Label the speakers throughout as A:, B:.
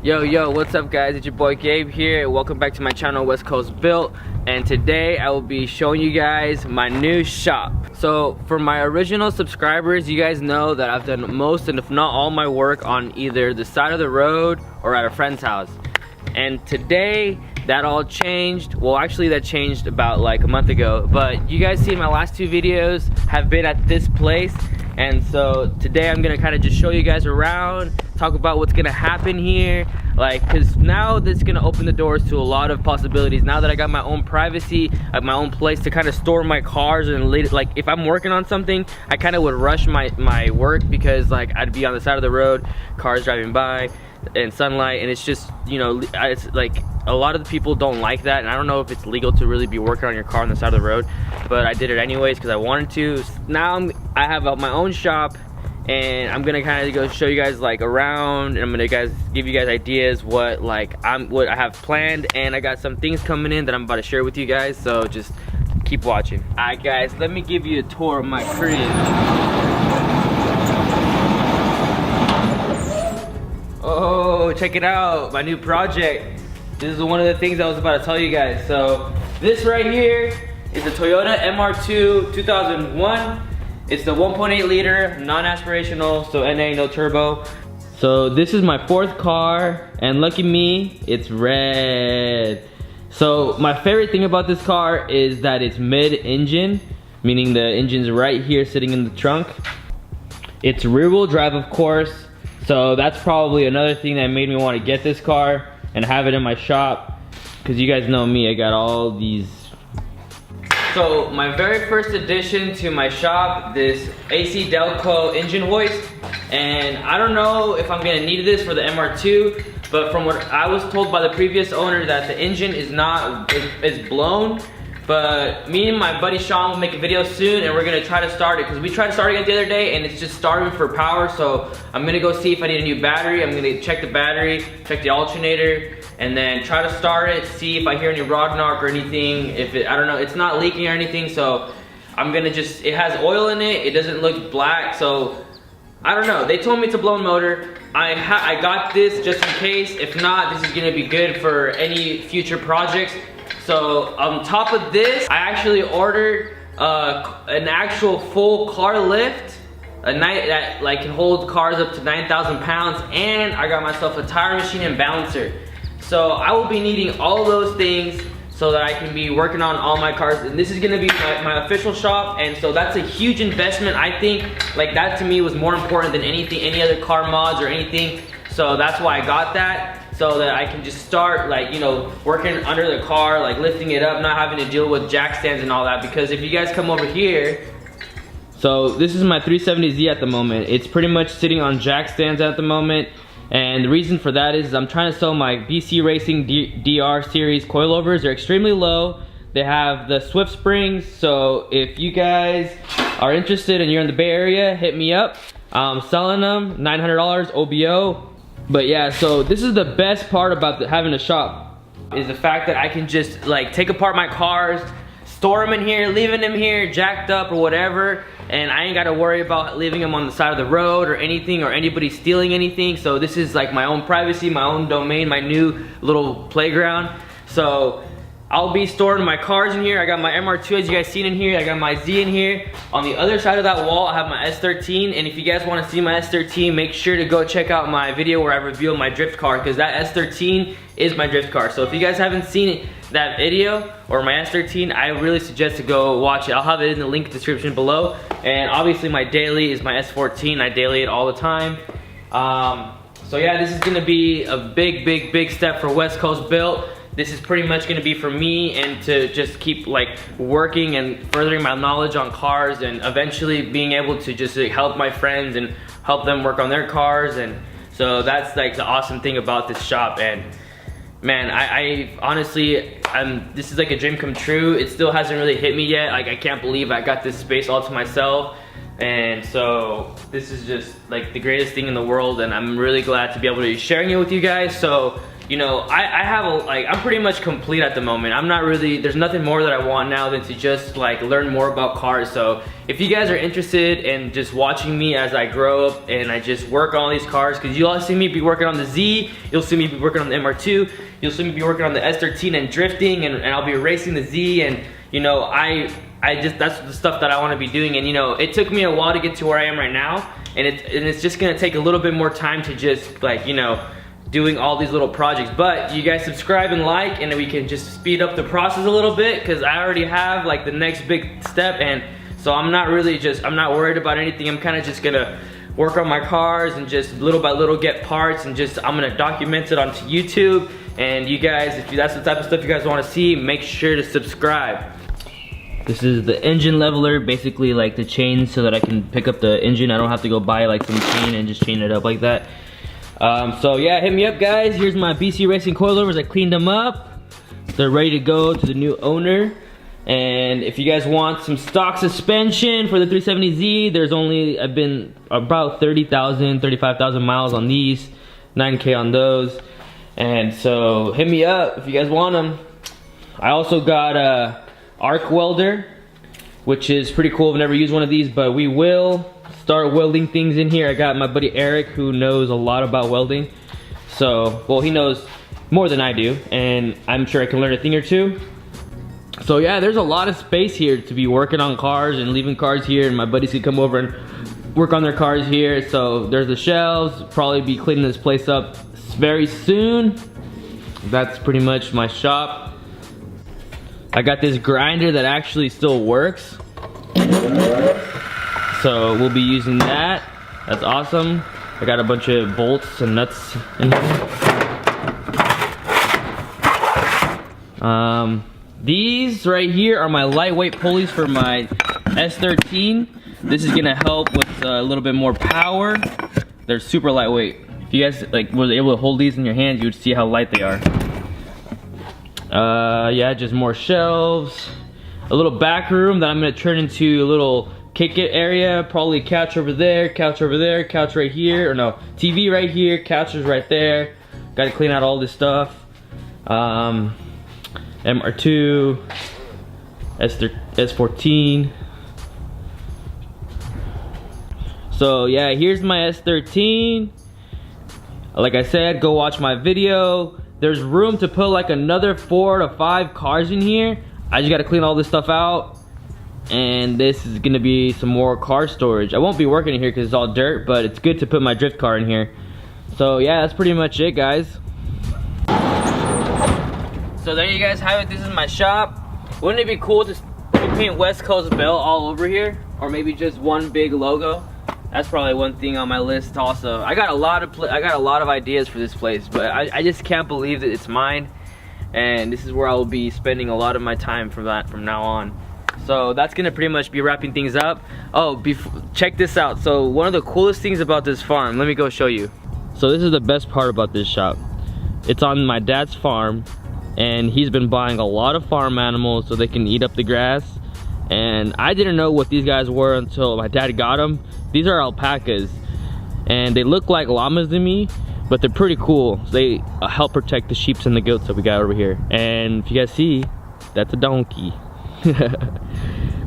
A: Yo, what's up guys? It's your boy Gabe here. Welcome back to my channel, West Coast Built. And today I will be showing you guys my new shop. So for my original subscribers, you guys know that I've done most and if not all my work on either the side of the road or at a friend's house. And today that all changed. Well, actually that changed about like a month ago. But you guys seen my last two videos have been at this place. And so today I'm gonna kind of just show you guys around, talk about what's gonna happen here, like, cause now this is gonna open the doors to a lot of possibilities. Now that I got my own privacy, my own place to kind of store my cars, and like if I'm working on something, I kind of would rush my work because like I'd be on the side of the road, cars driving by, and sunlight, and it's just, you know, it's like a lot of the people don't like that, and I don't know if it's legal to really be working on your car on the side of the road, but I did it anyways because I wanted to. Now I have my own shop, and I'm gonna kind of go show you guys like around, and I'm gonna give you guys ideas what I have planned, and I got some things coming in that I'm about to share with you guys, so just keep watching. Alright guys, let me give you a tour of my crib. Oh, check it out, my new project. This is one of the things I was about to tell you guys. So this right here is the Toyota MR2 2001. It's the 1.8 liter, non-aspirational, so NA, no turbo. So this is my fourth car, and lucky me, it's red. So my favorite thing about this car is that it's mid-engine, meaning the engine's right here sitting in the trunk. It's rear-wheel drive, of course. So that's probably another thing that made me want to get this car and have it in my shop, because you guys know me, I got all these. So my very first addition to my shop, this AC Delco engine hoist, and I don't know if I'm gonna need this for the MR2, but from what I was told by the previous owner, that the engine is blown. But me and my buddy Sean will make a video soon, and we're gonna try to start it, because we tried starting it the other day and it's just starving for power. So I'm gonna go see if I need a new battery. I'm gonna check the battery, check the alternator, and then try to start it, see if I hear any rod knock or anything. I don't know, it's not leaking or anything, so I'm gonna it has oil in it, it doesn't look black, so I don't know. They told me it's a blown motor. I got this just in case. If not, this is gonna be good for any future projects. So on top of this, I actually ordered an actual full car lift, that like can hold cars up to 9,000 pounds, and I got myself a tire machine and balancer. So I will be needing all those things so that I can be working on all my cars, and this is gonna be my official shop, and so that's a huge investment. I think like that to me was more important than any other car mods or anything. So that's why I got that, so that I can just start like, you know, working under the car, like lifting it up, not having to deal with jack stands and all that. Because if you guys come over here, so this is my 370Z at the moment. It's pretty much sitting on jack stands at the moment. And the reason for that is I'm trying to sell my BC Racing DR series coilovers. They're extremely low. They have the Swift springs. So if you guys are interested and you're in the Bay Area, hit me up. I'm selling them, $900 OBO. But yeah, so this is the best part about having a shop, is the fact that I can just like take apart my cars, store them in here, leaving them here jacked up or whatever, and I ain't gotta worry about leaving them on the side of the road or anything, or anybody stealing anything. So this is like my own privacy, my own domain, my new little playground. So I'll be storing my cars in here. I got my MR2, as you guys seen in here. I got my Z in here. On the other side of that wall, I have my S13. And if you guys want to see my S13, make sure to go check out my video where I reveal my drift car, because that S13 is my drift car. So if you guys haven't seen that video or my S13, I really suggest to go watch it. I'll have it in the link description below. And obviously my daily is my S14. I daily it all the time. So yeah, this is gonna be a big step for West Coast Built. This is pretty much gonna be for me, and to just keep like working and furthering my knowledge on cars, and eventually being able to just like, help my friends and help them work on their cars. And so that's like the awesome thing about this shop. And man, I honestly, this is like a dream come true. It still hasn't really hit me yet. Like I can't believe I got this space all to myself. And so this is just like the greatest thing in the world, and I'm really glad to be able to be sharing it with you guys. So you know, I have I'm pretty much complete at the moment. I'm not really, there's nothing more that I want now than to just like learn more about cars. So if you guys are interested in just watching me as I grow up and I just work on all these cars, because you'll see me be working on the Z, you'll see me be working on the MR2, you'll see me be working on the S13 and drifting, and I'll be racing the Z, and you know, I just, that's the stuff that I want to be doing. And you know, it took me a while to get to where I am right now, and it's just gonna take a little bit more time to just like, you know, doing all these little projects. But you guys subscribe and like, and then we can just speed up the process a little bit, because I already have like the next big step, and so I'm not worried about anything. I'm kind of just gonna work on my cars and just little by little get parts, and just I'm gonna document it onto YouTube. And you guys, if that's the type of stuff you guys want to see, make sure to subscribe. This is the engine leveler, basically like the chain so that I can pick up the engine. I don't have to go buy like some chain and just chain it up like that. So yeah, hit me up guys. Here's my BC Racing coilovers. I cleaned them up. They're ready to go to the new owner. And if you guys want some stock suspension for the 370Z, I've been about 30,000, 35,000 miles on these, 9K on those. And so hit me up if you guys want them. I also got a arc welder, which is pretty cool. I've never used one of these, but we will start welding things in here. I got my buddy Eric, who knows a lot about welding. So, well, he knows more than I do, and I'm sure I can learn a thing or two. So yeah, there's a lot of space here to be working on cars and leaving cars here, and my buddies can come over and work on their cars here. So there's the shelves. Probably be cleaning this place up very soon. That's pretty much my shop. I got this grinder that actually still works, so we'll be using that. That's awesome. I got a bunch of bolts and nuts in here. These right here are my lightweight pulleys for my S13. This is gonna help with a little bit more power. They're super lightweight. If you guys like were able to hold these in your hands, you would see how light they are. Yeah, just more shelves. A little back room that I'm gonna turn into a little kick it area. Probably couch over there, couch over there, couch right here, or no, TV right here, couches right there. Gotta clean out all this stuff. MR2, S14. So yeah, here's my S13. Like I said, go watch my video. There's room to put like another 4 to 5 cars in here. I just gotta clean all this stuff out. And this is gonna be some more car storage. I won't be working in here because it's all dirt, but it's good to put my drift car in here. So yeah, that's pretty much it, guys. So there you guys have it. This is my shop. Wouldn't it be cool to paint West Coast Bell all over here? Or maybe just one big logo? That's probably one thing on my list also. I got a lot of ideas for this place, but I just can't believe that it's mine. And this is where I will be spending a lot of my time from now on. So that's gonna pretty much be wrapping things up. Oh, check this out. So one of the coolest things about this farm, let me go show you. So this is the best part about this shop. It's on my dad's farm, and he's been buying a lot of farm animals so they can eat up the grass. And I didn't know what these guys were until my dad got them. These are alpacas, and they look like llamas to me, but they're pretty cool. They help protect the sheep and the goats that we got over here. And if you guys see, that's a donkey.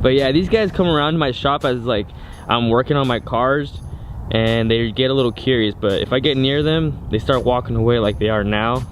A: But yeah, these guys come around to my shop as like I'm working on my cars, and they get a little curious, but if I get near them, they start walking away like they are now.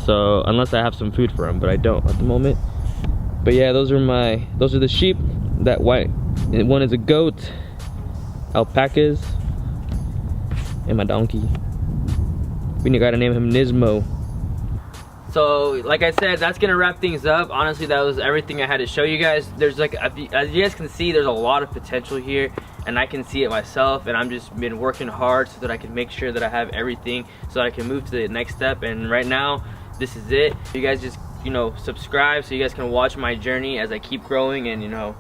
A: So unless I have some food for them, but I don't at the moment. But yeah, those are the sheep. That white one is a goat, alpacas, and my donkey. We gotta name him Nismo. So like I said, that's gonna wrap things up. Honestly, that was everything I had to show you guys. There's like, as you guys can see, there's a lot of potential here, and I can see it myself, and I'm just been working hard so that I can make sure that I have everything so I can move to the next step. And right now, this is it. You guys just, you know, subscribe so you guys can watch my journey as I keep growing and, you know,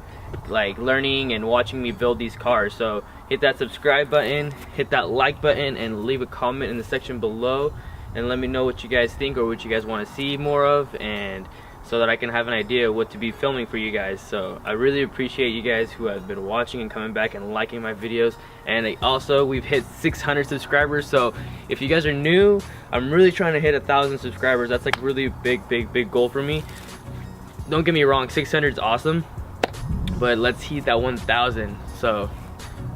A: like learning and watching me build these cars. So hit that subscribe button, hit that like button, and leave a comment in the section below and let me know what you guys think or what you guys want to see more of. And so that I can have an idea what to be filming for you guys. So I really appreciate you guys who have been watching and coming back and liking my videos. And also, we've hit 600 subscribers, so if you guys are new, I'm really trying to hit 1,000 subscribers. That's like really big goal for me. Don't get me wrong, 600 is awesome, but let's hit that 1,000. So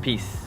A: peace.